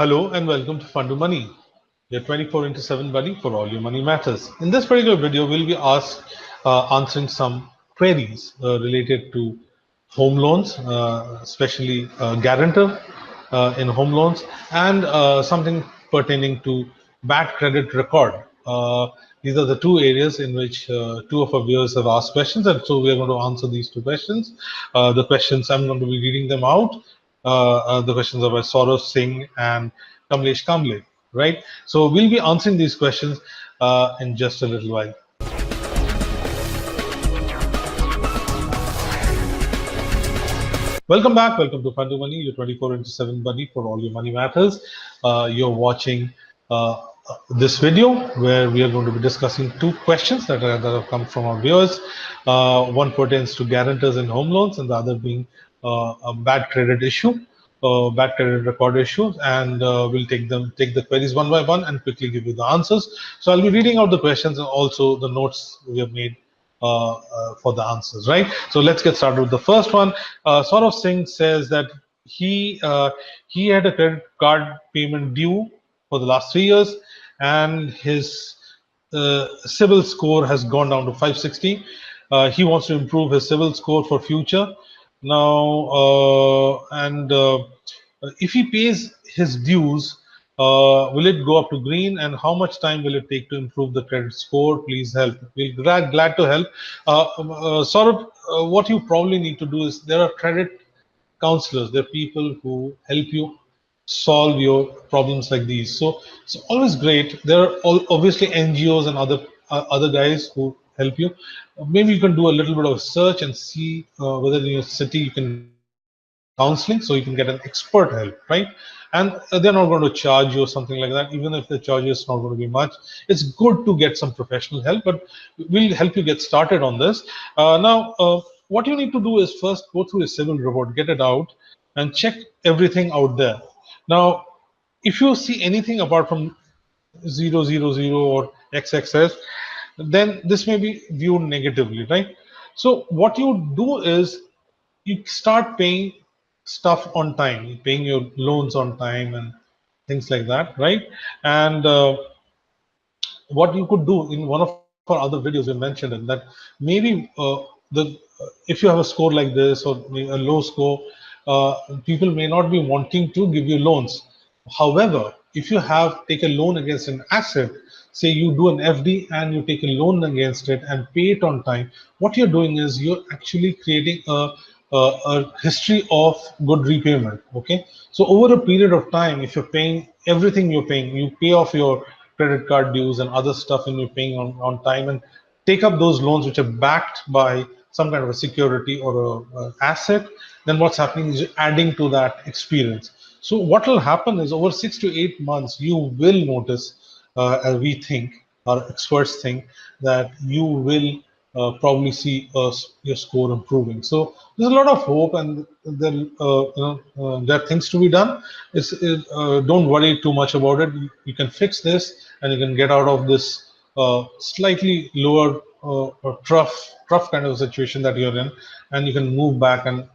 Hello and welcome to Fund to Money, your 24 into 7 buddy for all your money matters. In this particular video, we'll be answering some queries related to home loans, especially guarantor in home loans, and something pertaining to bad credit record. These are the two areas in which two of our viewers have asked questions, and so we are going to answer these two questions. The questions, I'm going to be reading them out. The questions are by Saurav Singh and Kamlesh Kamble, right? So we'll be answering these questions in just a little while. Welcome back. Welcome to Fund to Money, your 24 into 7 buddy for all your money matters. You're watching this video where we are going to be discussing two questions that have come from our viewers. One pertains to guarantors in home loans, and the other being a bad credit issue, bad credit record issues, and we'll take the queries one by one and quickly give you the answers. So I'll be reading out the questions and also the notes we have made for the answers, right? So let's get started with the first one. Saurav Singh says that he had a credit card payment due for the last 3 years, and his CIBIL score has gone down to 560. He wants to improve his CIBIL score for future. Now, if he pays his dues, will it go up to green, and how much time will it take to improve the credit score? Please help. We're glad to help. Saurabh, what you probably need to do is there are credit counselors. There are people who help you solve your problems like these. So it's always great. There are obviously NGOs and other guys who help you. Maybe you can do a little bit of search and see whether in your city you can get counseling, so you can get an expert help, right? And they're not going to charge you or something like that. Even if the charge is not going to be much, it's good to get some professional help, but we'll help you get started on this. What you need to do is first go through a CIBIL report, get it out, and check everything out there. Now, if you see anything apart from 000 or XXS, then this may be viewed negatively, right? So what you do is you start paying stuff on time, paying your loans on time and things like that, right? And what you could do in one of our other videos, we mentioned it, that maybe the if you have a score like this or a low score, people may not be wanting to give you loans. However, if you have take a loan against an asset, say you do an FD and you take a loan against it and pay it on time, what you're doing is you're actually creating a history of good repayment. Okay, so over a period of time, if you're paying everything you're paying, you pay off your credit card dues and other stuff, and you're paying on time and take up those loans which are backed by some kind of a security or a asset, then what's happening is you're adding to that experience. So what will happen is over 6 to 8 months, you will notice, as we think, our experts think, that you will probably see your score improving. So there's a lot of hope, and there are things to be done. Don't worry too much about it. You can fix this, and you can get out of this slightly lower rough kind of situation that you're in, and you can move back, and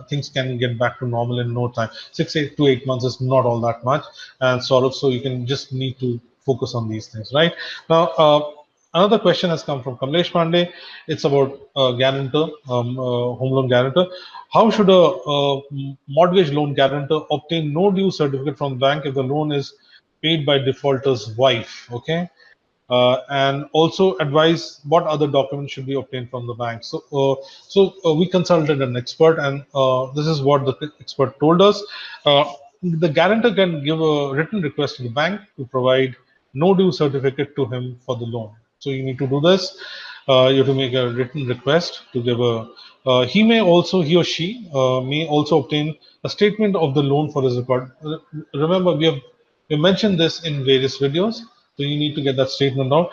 things can get back to normal in no time. 6 to 8 months is not all that much, and so you can just need to focus on these things, right? Now, another question has come from Kamlesh Pandey. It's about guarantor, home loan guarantor. How should a mortgage loan guarantor obtain no due certificate from the bank if the loan is paid by defaulter's wife? Okay. And also advise what other documents should be obtained from the bank. So we consulted an expert, and this is what the expert told us. The guarantor can give a written request to the bank to provide no due certificate to him for the loan. So you need to do this. You have to make a written request to give a. He or she may also obtain a statement of the loan for his record. Remember, we mentioned this in various videos. So you need to get that statement out.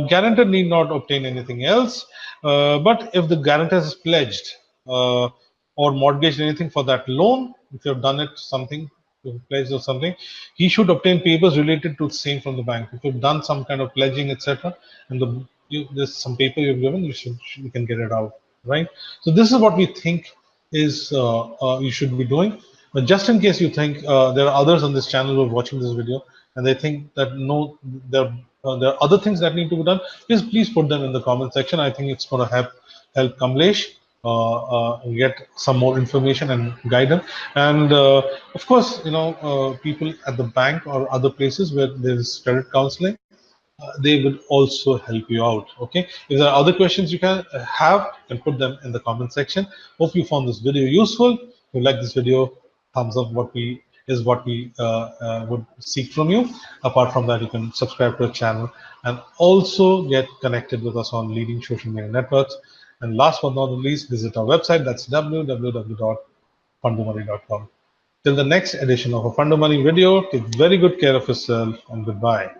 Guarantor need not obtain anything else, but if the guarantor is pledged or mortgaged anything for that loan, if you have done it something, if you pledged or something, he should obtain papers related to the same from the bank. If you've done some kind of pledging, etc., and there's some paper you've given, you can get it out, right? So this is what we think is you should be doing. But just in case you think there are others on this channel who are watching this video and they think that no, there are other things that need to be done, please put them in the comment section. I think it's going to help Kamlesh get some more information and guidance. And of course, people at the bank or other places where there is credit counseling, they would also help you out. Okay, if there are other questions you can have, you can put them in the comment section. Hope you found this video useful. If you like this video, thumbs up what we would seek from you. Apart from that, you can subscribe to the channel and also get connected with us on leading social media networks. And last but not least, visit our website. That's www.fundomoney.com. Till the next edition of a Fundomoney video, take very good care of yourself and goodbye.